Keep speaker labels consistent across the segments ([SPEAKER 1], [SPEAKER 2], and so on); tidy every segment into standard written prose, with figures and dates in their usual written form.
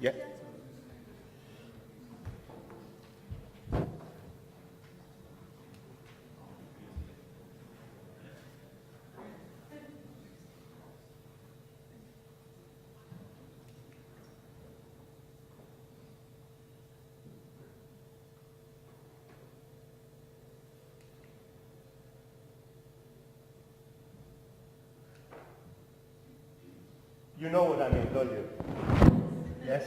[SPEAKER 1] Yeah. You know what I mean, don't you? Yes?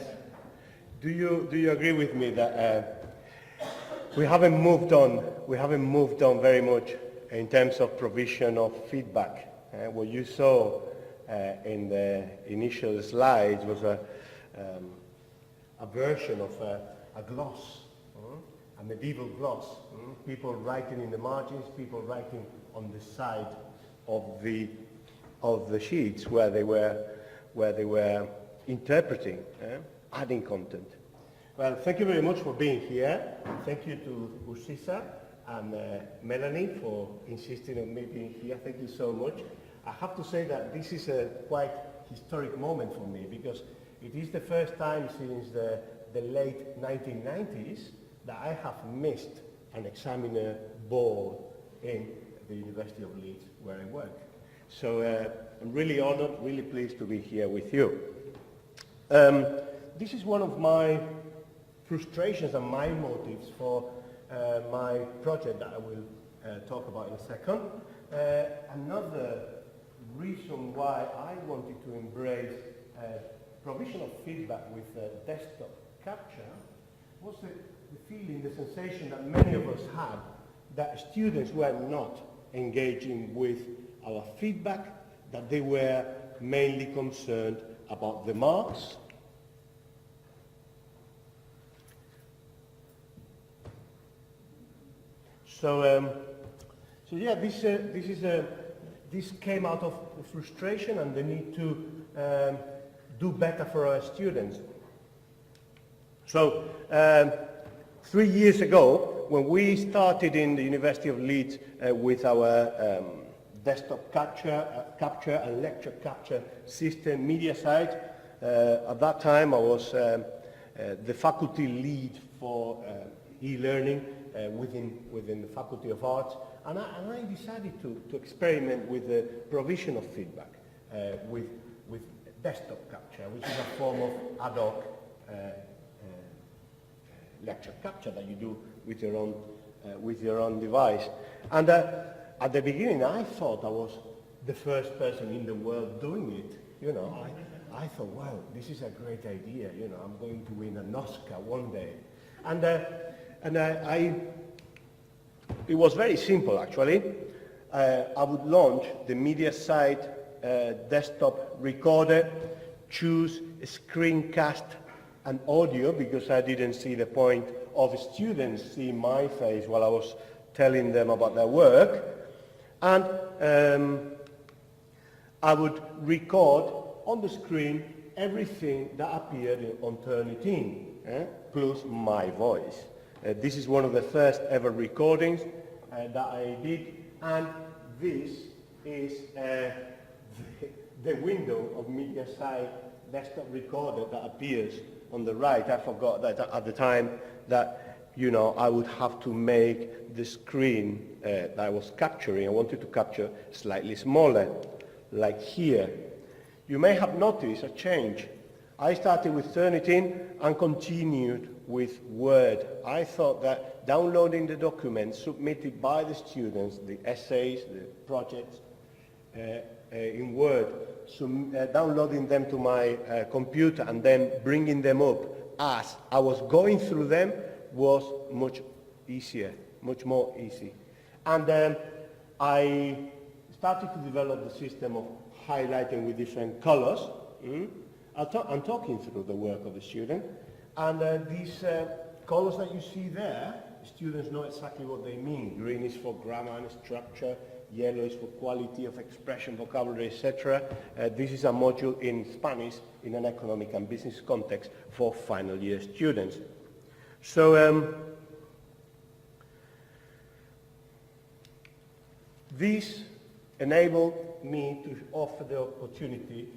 [SPEAKER 1] Do you agree with me that we haven't moved on very much in terms of provision of feedback? What you saw in the initial slides was a version of a gloss, a medieval gloss. People writing in the margins, people writing on the side of the sheets where they were interpreting, adding content. Well, thank you very much for being here. Thank you to UCISA and Melanie for insisting on me being here. Thank you so much. I have to say that this is a quite historic moment for me because it is the first time since the late 1990s that I have missed an examiner board in the University of Leeds where I work. So I'm really honored, really pleased to be here with you. This is one of my frustrations and my motives for my project that I will talk about in a second. Another reason why I wanted to embrace provisional feedback with desktop capture was the feeling, the sensation that many of us had that students were not engaging with our feedback, that they were mainly concerned about the marks. So yeah, this came out of frustration and the need to do better for our students. So 3 years ago, when we started in the University of Leeds with our desktop capture and lecture capture system media site, at that time I was the faculty lead for e-learning within the Faculty of Arts, and I decided to experiment with the provision of feedback with desktop capture, which is a form of ad hoc lecture capture that you do with your own device. And at the beginning, I thought I was the first person in the world doing it. You know, I thought, wow, this is a great idea. You know, I'm going to win an Oscar one day. And it was very simple, actually. I would launch the media site desktop recorder, choose screencast and audio, because I didn't see the point of students seeing my face while I was telling them about their work. And I would record on the screen everything that appeared on Turnitin, plus my voice. This is one of the first ever recordings that I did, and this is the window of media site desktop recorder that appears on the right. I forgot that at the time that, you know, I would have to make the screen that I was capturing, I wanted to capture slightly smaller, like here. You may have noticed a change. I started with Turnitin and continued with Word. I thought that downloading the documents submitted by the students, the essays, the projects, in Word, downloading them to my computer and then bringing them up as I was going through them was much easier, much more easy. And I started to develop the system of highlighting with different colors. I'm talking through the work of the student, and these colors that you see there, students know exactly what they mean. Green is for grammar and structure, yellow is for quality of expression, vocabulary, etc. This is a module in Spanish in an economic and business context for final year students. So this enabled me to offer the opportunity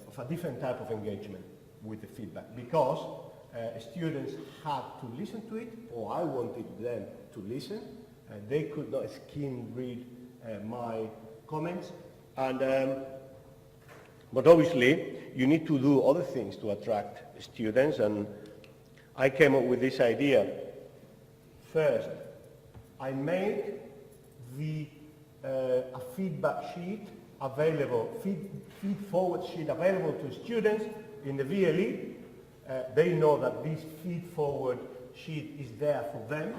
[SPEAKER 1] of a different type of engagement. with the feedback, because students had to listen to it, or I wanted them to listen. They could not skim read my comments, and but obviously you need to do other things to attract students, and I came up with this idea. First, I made a feedback sheet available, feed forward sheet available to students in the VLE. They know that this feed forward sheet is there for them.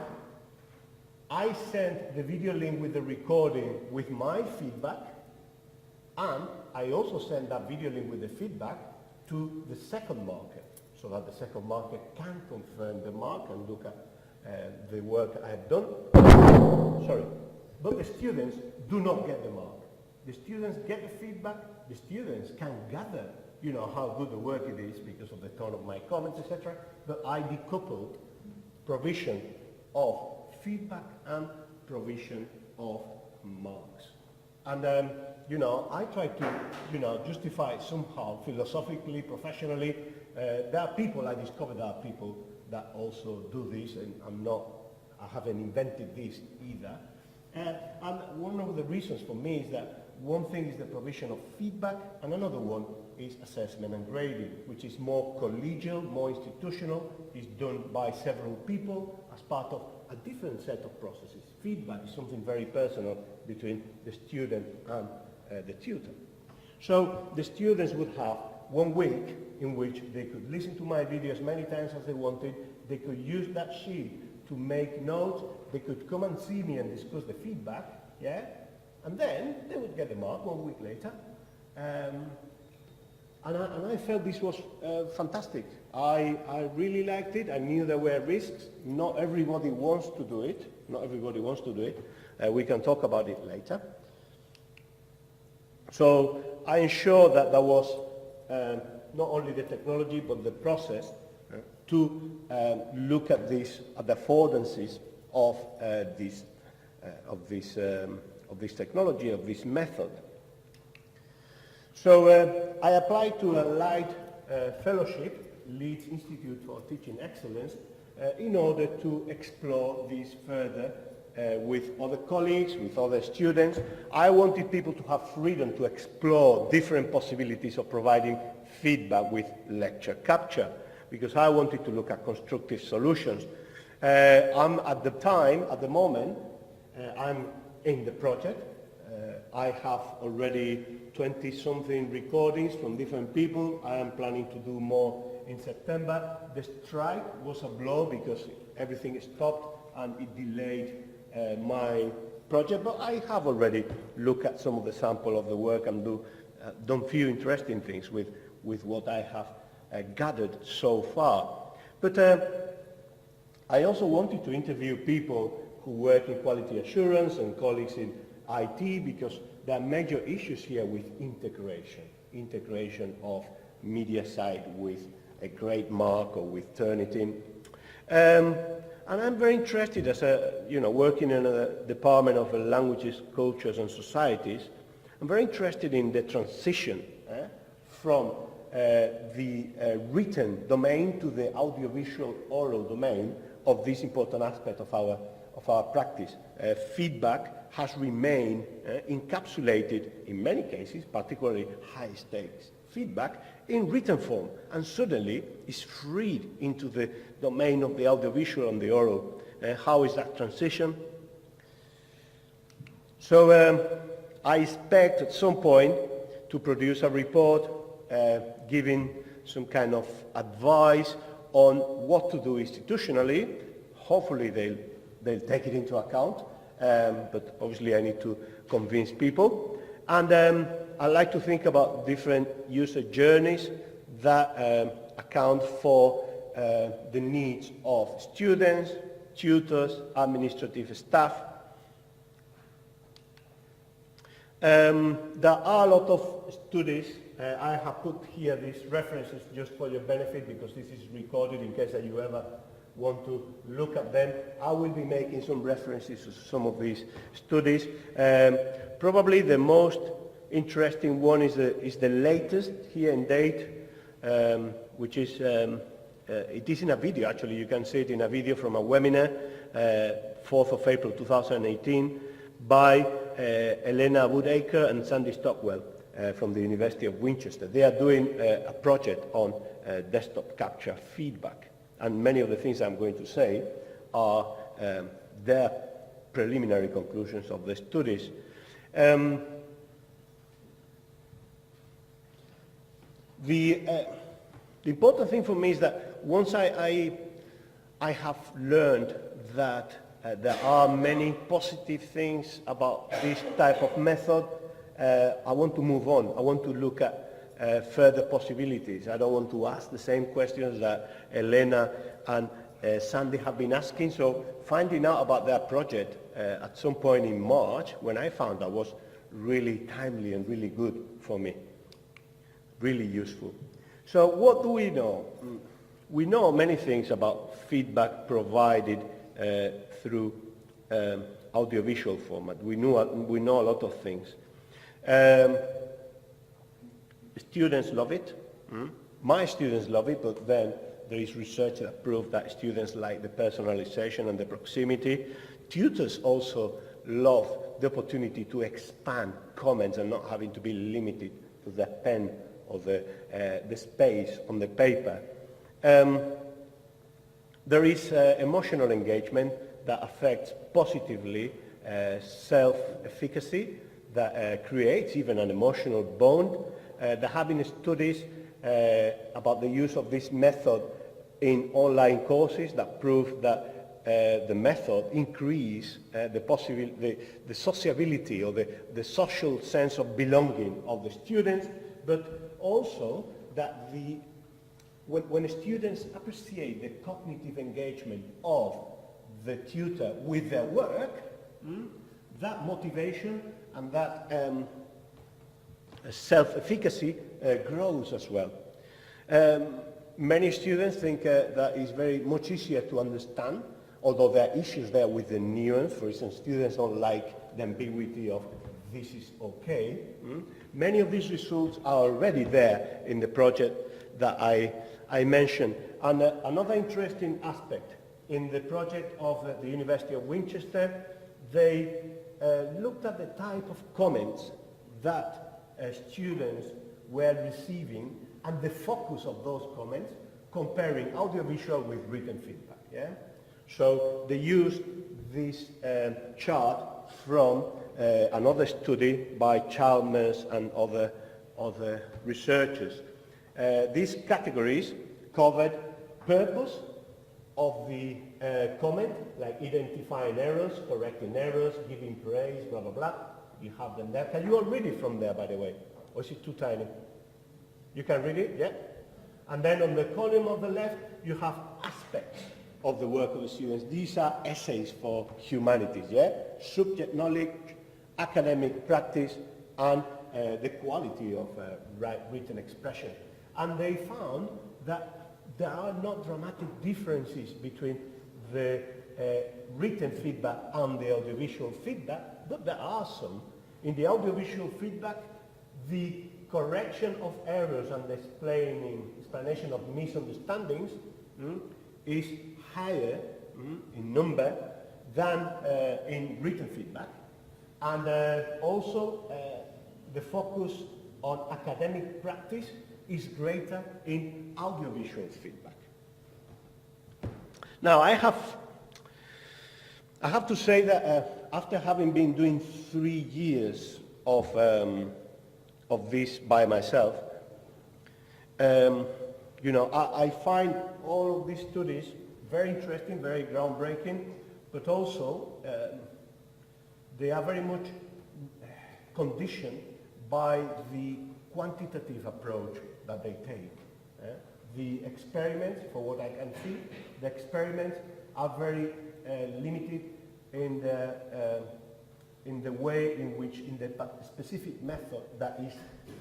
[SPEAKER 1] I sent the video link with the recording with my feedback, and I also sent that video link with the feedback to the second marker, so that the second marker can confirm the mark and look at the work I have done. Sorry. But the students do not get the mark. The students get the feedback. The students can gather, you know, how good the work it is because of the tone of my comments, etc. But I decoupled provision of feedback and provision of marks. And you know, I try to, you know, justify it somehow, philosophically, professionally. There are people, I discovered there are people that also do this, and I haven't invented this either. And one of the reasons for me is that one thing is the provision of feedback, and another one is assessment and grading, which is more collegial, more institutional, is done by several people as part of a different set of processes. Feedback is something very personal between the student and the tutor. So the students would have 1 week in which they could listen to my video as many times as they wanted. They could use that sheet to make notes. They could come and see me and discuss the feedback, yeah? And then they would get the mark 1 week later. And I felt this was fantastic. I really liked it. I knew there were risks. Not everybody wants to do it. Not everybody wants to do it. We can talk about it later. So I ensured that there was not only the technology but the process to look at this, at the affordances of this technology, of this method. So I applied to a LITE fellowship, Leeds Institute for Teaching Excellence, in order to explore this further with other colleagues, with other students. I wanted people to have freedom to explore different possibilities of providing feedback with lecture capture, because I wanted to look at constructive solutions. I'm at the moment, I'm in the project. I have already 20-something recordings from different people. I am planning to do more in September. The strike was a blow because everything stopped and it delayed my project, but I have already looked at some of the sample of the work and done few interesting things with what I have gathered so far. But I also wanted to interview people who work in quality assurance and colleagues in IT, because there are major issues here with integration of media site with a grade mark or with Turnitin. And I'm very interested, as working in a department of languages, cultures and societies. I'm very interested in the transition from the written domain to the audiovisual oral domain of this important aspect of our practice. Feedback has remained encapsulated in many cases, particularly high stakes feedback, in written form, and suddenly is freed into the domain of the audiovisual and the oral. How is that transition? So I expect at some point to produce a report giving some kind of advice on what to do institutionally. Hopefully they'll take it into account, but obviously I need to convince people. And I like to think about different user journeys that account for the needs of students, tutors, administrative staff. There are a lot of studies. I have put here these references just for your benefit, because this is recorded in case that you ever want to look at them. I will be making some references to some of these studies. Probably the most interesting one is the latest here in date, which is, it is in a video actually, you can see it in a video from a webinar, 4th of April 2018, by Elena Woodacre and Sandy Stockwell from the University of Winchester. They are doing a project on desktop capture feedback, and many of the things I'm going to say are their preliminary conclusions of the studies. The important thing for me is that once I have learned that there are many positive things about this type of method, I want to move on. I want to look at further possibilities. I don't want to ask the same questions that Elena and Sandy have been asking. So finding out about their project at some point in March, when I found out, was really timely and really good for me, really useful. So what do we know? We know many things about feedback provided through audiovisual format. We know a lot of things. Students love it. My students love it, but then there is research that proves that students like the personalization and the proximity. Tutors also love the opportunity to expand comments and not having to be limited to the pen or the space on the paper. There is emotional engagement that affects positively self-efficacy, that creates even an emotional bond. There have been studies about the use of this method in online courses that prove that the method increases the sociability or the social sense of belonging of the students, but also that when students appreciate the cognitive engagement of the tutor with their work, that motivation and that self-efficacy grows as well. Many students think that it's very much easier to understand, although there are issues there with the nuance. For instance, students don't like the ambiguity of this is okay. Many of these results are already there in the project that I mentioned. And another interesting aspect in the project of the University of Winchester, they looked at the type of comments that students were receiving and the focus of those comments, comparing audiovisual with written feedback. Yeah? So they used this chart from another study by Chalmers and other researchers. These categories covered purpose of the comment, like identifying errors, correcting errors, giving praise, blah, blah, blah. You have them there. Can you all read it from there, by the way? Or is it too tiny? You can read it, yeah? And then on the column on the left, you have aspects of the work of the students. These are essays for humanities, yeah? Subject knowledge, academic practice, and the quality of written expression. And they found that there are not dramatic differences between the written feedback and the audiovisual feedback, but there are some. In the audiovisual feedback, the correction of errors and the explanation of misunderstandings is higher in number than in written feedback. And also the focus on academic practice is greater in audiovisual feedback. Now I have to say that after having been doing 3 years of this by myself, you know, I find all of these studies very interesting, very groundbreaking, but also they are very much conditioned by the quantitative approach that they take. The experiments, for what I can see, the experiments are very limited in the way in which, in the specific method that is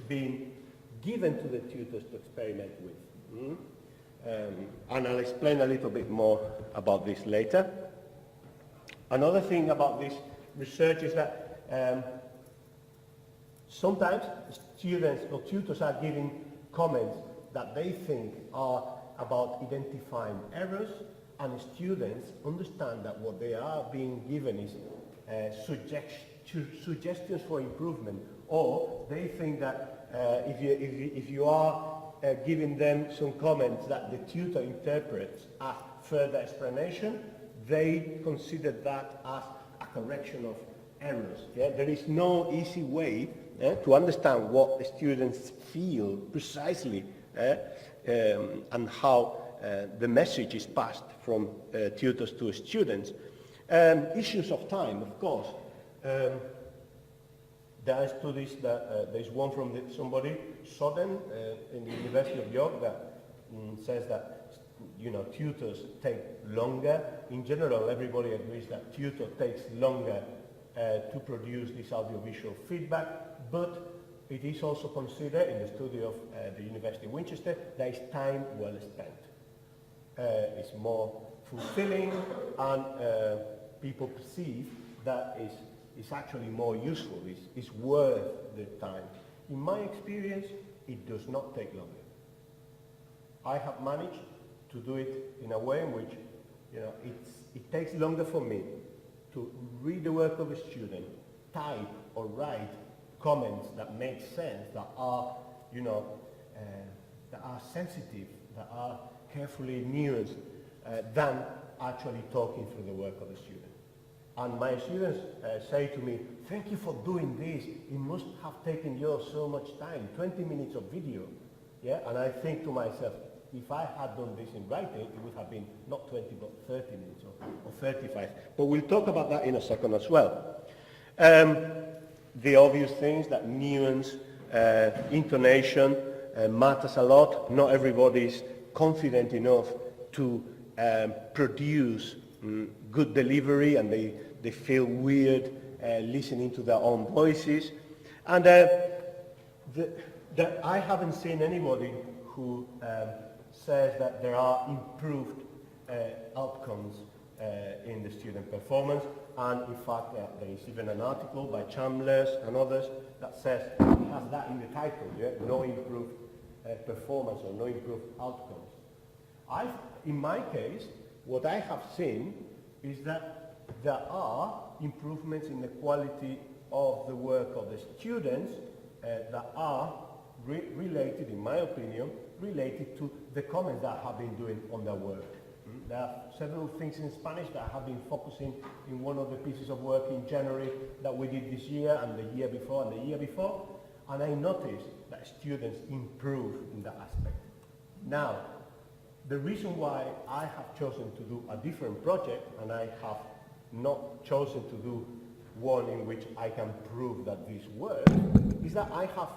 [SPEAKER 1] being given to the tutors to experiment with. And I'll explain a little bit more about this later. Another thing about this research is that sometimes students or tutors are giving comments that they think are about identifying errors, and students understand that what they are being given is suggestions for improvement, or they think that if you are giving them some comments that the tutor interprets as further explanation, they consider that as a correction of errors. Yeah? There is no easy way to understand what the students feel precisely and how the message is passed from tutors to students. Issues of time, of course. There are studies that there's one from somebody, Soden, in the University of York, that says that tutors take longer. In general, everybody agrees that tutor takes longer to produce this audiovisual feedback, but it is also considered in the study of the University of Winchester that it's time well spent. It's more fulfilling, and people perceive that it's actually more useful, it's worth the time. In my experience, it does not take longer. I have managed to do it in a way in which it takes longer for me to read the work of a student, type or write comments that make sense, that are sensitive, that are carefully nuanced, than actually talking through the work of the student. And my students say to me, thank you for doing this. It must have taken you so much time, 20 minutes of video. Yeah? And I think to myself, if I had done this in writing, it would have been not 20, but 30 minutes or 35. But we'll talk about that in a second as well. The obvious things, that nuance, intonation matters a lot. Not everybody is confident enough to produce good delivery, and they feel weird listening to their own voices. And I haven't seen anybody who says that there are improved outcomes in the student performance. And in fact, there is even an article by Chandlers and others that says, it has that in the title, yeah? No improved performance or no improved outcomes. In my case, what I have seen is that there are improvements in the quality of the work of the students that are related, in my opinion, related to the comments that I have been doing on their work. There are several things in Spanish that I have been focusing in one of the pieces of work in January that we did this year and the year before and the year before, and I noticed that students improve in that aspect. Now, the reason why I have chosen to do a different project, and I have not chosen to do one in which I can prove that this works, is that I have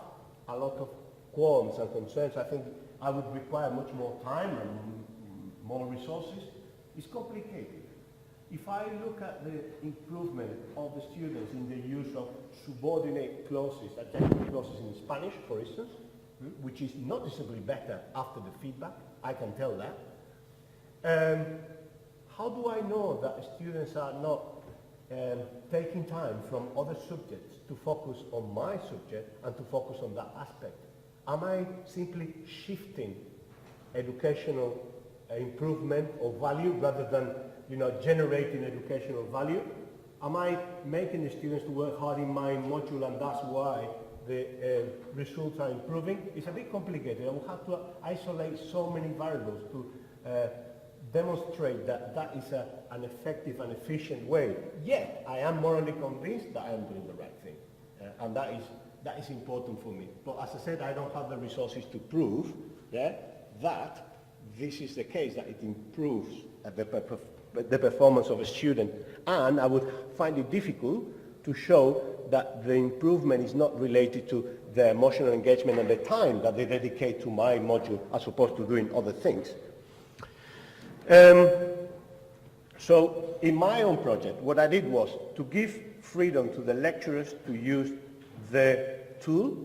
[SPEAKER 1] a lot of qualms and concerns. I think I would require much more time and more resources. It's complicated. If I look at the improvement of the students in the use of subordinate clauses, adjective clauses in Spanish, for instance, which is noticeably better after the feedback, I can tell that. How do I know that students are not taking time from other subjects to focus on my subject and to focus on that aspect? Am I simply shifting educational improvement or value rather than generating educational value? Am I making the students to work hard in my module, and that's why the results are improving? It's a bit complicated. I will have to isolate so many variables to demonstrate that that is an effective and efficient way. Yet, I am morally convinced that I am doing the right thing. And that is important for me. But as I said, I don't have the resources to prove that this is the case, that it improves the performance of a student. And I would find it difficult to show that the improvement is not related to the emotional engagement and the time that they dedicate to my module as opposed to doing other things. So in my own project, what I did was to give freedom to the lecturers to use the tool,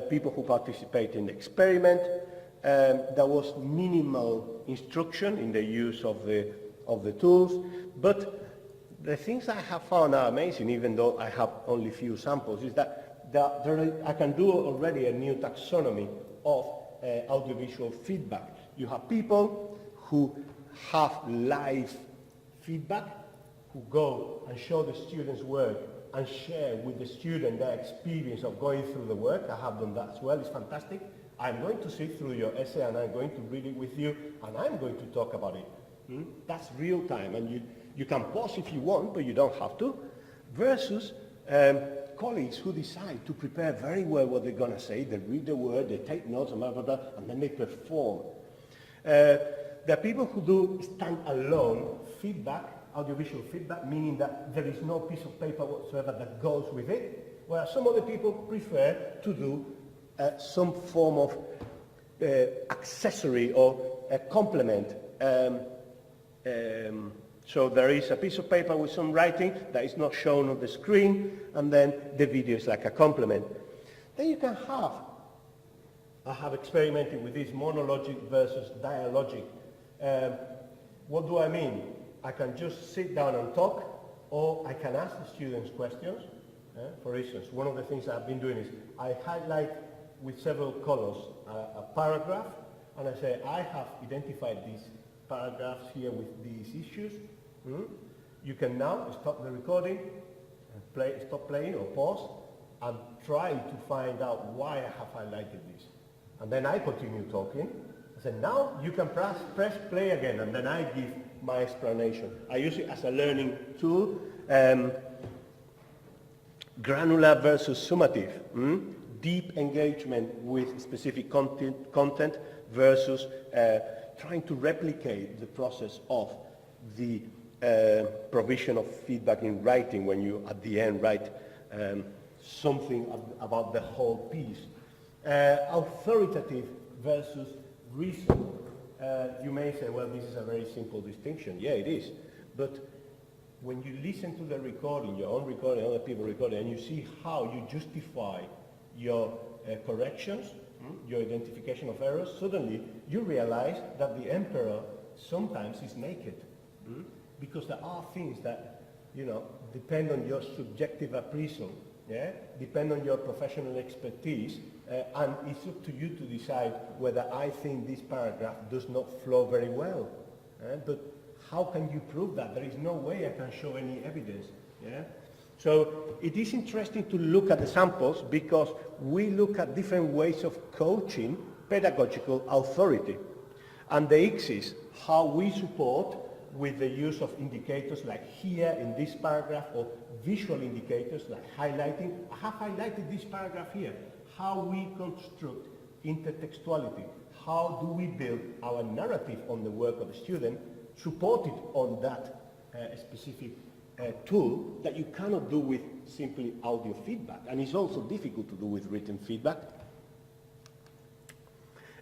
[SPEAKER 1] people who participate in the experiment. There was minimal instruction in the use of the tools, but the things I have found are amazing, even though I have only few samples, is that I can do already a new taxonomy of audiovisual feedback. You have people who have live feedback, who go and show the students' work and share with the student their experience of going through the work. I have done that as well. It's fantastic. I'm going to sit through your essay and I'm going to read it with you and I'm going to talk about it. That's real time, and you can pause if you want, but you don't have to. Versus colleagues who decide to prepare very well what they're going to say. They read the word, they take notes, and blah, blah, blah, and then they perform. There are people who do stand-alone feedback, audiovisual feedback, meaning that there is no piece of paper whatsoever that goes with it, whereas some other people prefer to do some form of accessory or a complement. So there is a piece of paper with some writing that is not shown on the screen, and then the video is like a complement. Then you can have, I have experimented with this monologic versus dialogic. What do I mean? I can just sit down and talk, or I can ask the students questions. For instance, one of the things I've been doing is I highlight with several colors a paragraph, and I say, I have identified these paragraphs here with these issues. You can now stop the recording, and stop playing or pause, and try to find out why I have highlighted this. And then I continue talking. I say, now you can press play again, and then I give my explanation. I use it as a learning tool. Granular versus summative. Deep engagement with specific content versus trying to replicate the process of the provision of feedback in writing when you, at the end, write something about the whole piece. Authoritative versus reason. You may say, well, this is a very simple distinction. Yeah, it is. But when you listen to the recording, your own recording, other people's recording, and you see how you justify your corrections, your identification of errors, suddenly you realize that the emperor sometimes is naked. Because there are things that, depend on your subjective appraisal, depend on your professional expertise, and it's up to you to decide whether I think this paragraph does not flow very well. But how can you prove that? There is no way I can show any evidence. So it is interesting to look at the samples because we look at different ways of coaching pedagogical authority. And the X is how we support with the use of indicators like here in this paragraph, or visual indicators like highlighting. I have highlighted this paragraph here. How we construct intertextuality. How do we build our narrative on the work of the student, supported on that specific tool that you cannot do with simply audio feedback, and it's also difficult to do with written feedback.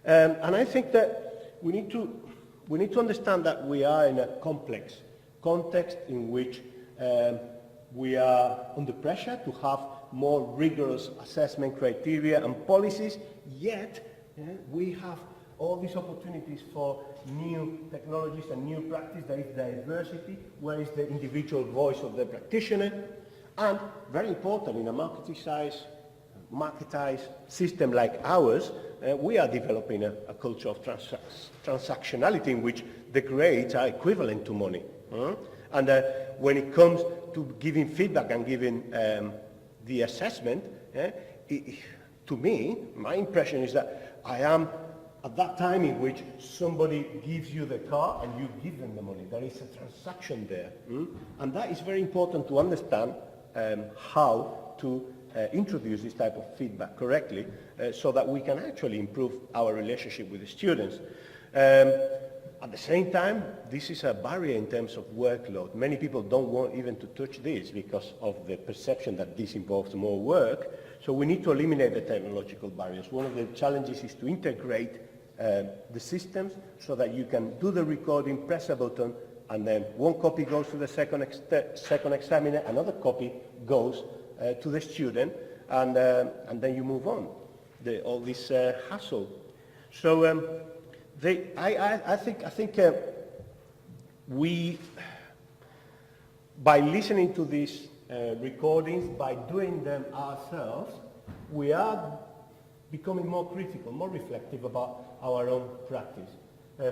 [SPEAKER 1] And I think that we need to understand that we are in a complex context in which we are under pressure to have more rigorous assessment criteria and policies, yet we have all these opportunities for new technologies and new practice. There is diversity, where is the individual voice of the practitioner, and very important, in a marketized system like ours, we are developing a culture of transactionality in which the grades are equivalent to money. And when it comes to giving feedback and giving the assessment, to me, my impression is that I am at that time in which somebody gives you the car and you give them the money. There is a transaction there. And that is very important to understand how to introduce this type of feedback correctly so that we can actually improve our relationship with the students. At the same time, this is a barrier in terms of workload. Many people don't want even to touch this because of the perception that this involves more work. So we need to eliminate the technological barriers. One of the challenges is to integrate the systems so that you can do the recording, press a button, and then one copy goes to the second examiner, another copy goes to the student, and then you move on. All this hassle. So I think we, by listening to these recordings, by doing them ourselves, we are becoming more critical, more reflective about our own practice.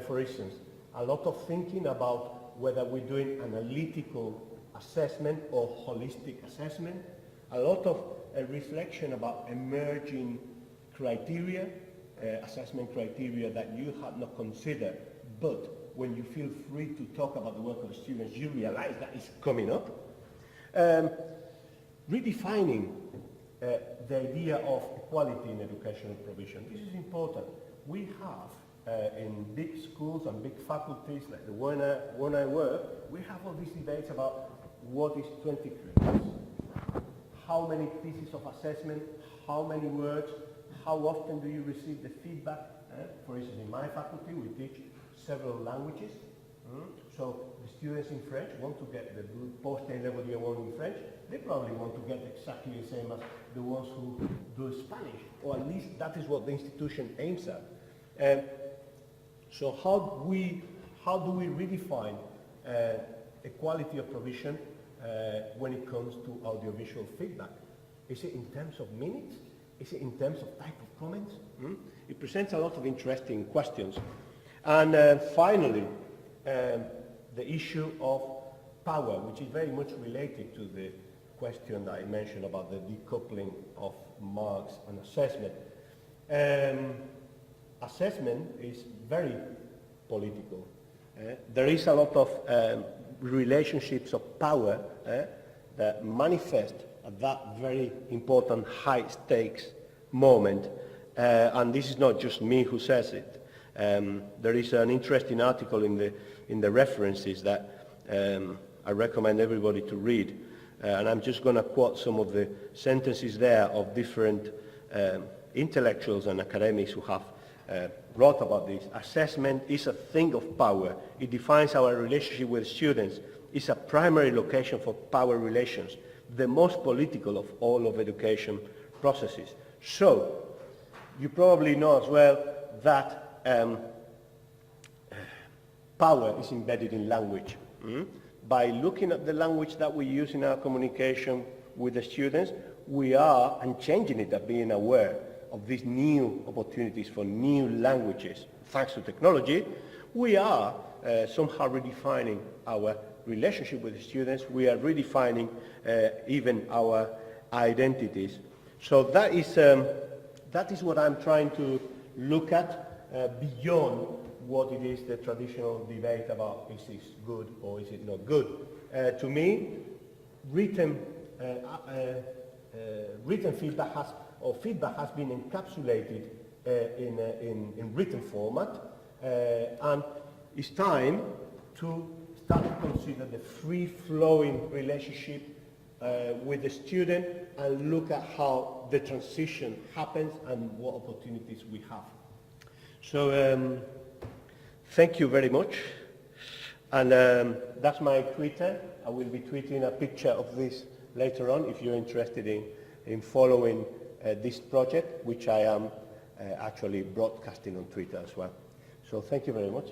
[SPEAKER 1] For instance, a lot of thinking about whether we're doing analytical assessment or holistic assessment, a lot of reflection about emerging criteria, assessment criteria that you had not considered, but when you feel free to talk about the work of the students, you realize that it's coming up. Redefining the idea of equality in educational provision. This is important. We have, in big schools and big faculties like the one I work, we have all these debates about what is 20 credits, how many pieces of assessment, how many words, how often do you receive the feedback. For instance, in my faculty, we teach several languages. So the students in French want to get the post-A level year 1 in French. They probably want to get exactly the same as the ones who do Spanish, or at least that is what the institution aims at. So how do we redefine equality of provision when it comes to audiovisual feedback? Is it in terms of minutes? Is it in terms of type of comments? It presents a lot of interesting questions. And finally, the issue of power, which is very much related to the question that I mentioned about the decoupling of marks and assessment. Assessment is very political. There is a lot of relationships of power that manifest at that very important high stakes moment. And this is not just me who says it. There is an interesting article in the references that I recommend everybody to read. And I'm just going to quote some of the sentences there of different intellectuals and academics who have wrote about this. Assessment is a thing of power. It defines our relationship with students. It's a primary location for power relations, the most political of all of education processes. So, you probably know as well that power is embedded in language. By looking at the language that we use in our communication with the students, we are, and changing it, at being aware of these new opportunities for new languages. Thanks to technology, we are somehow redefining our relationship with the students. We are redefining even our identities. So that is what I'm trying to look at beyond what it is the traditional debate about is this good or is it not good. To me, written feedback has been encapsulated in written format, and it's time to start to consider the free-flowing relationship with the student and look at how the transition happens and what opportunities we have. So thank you very much. And that's my Twitter. I will be tweeting a picture of this later on if you're interested in following this project, which I am actually broadcasting on Twitter as well. So thank you very much.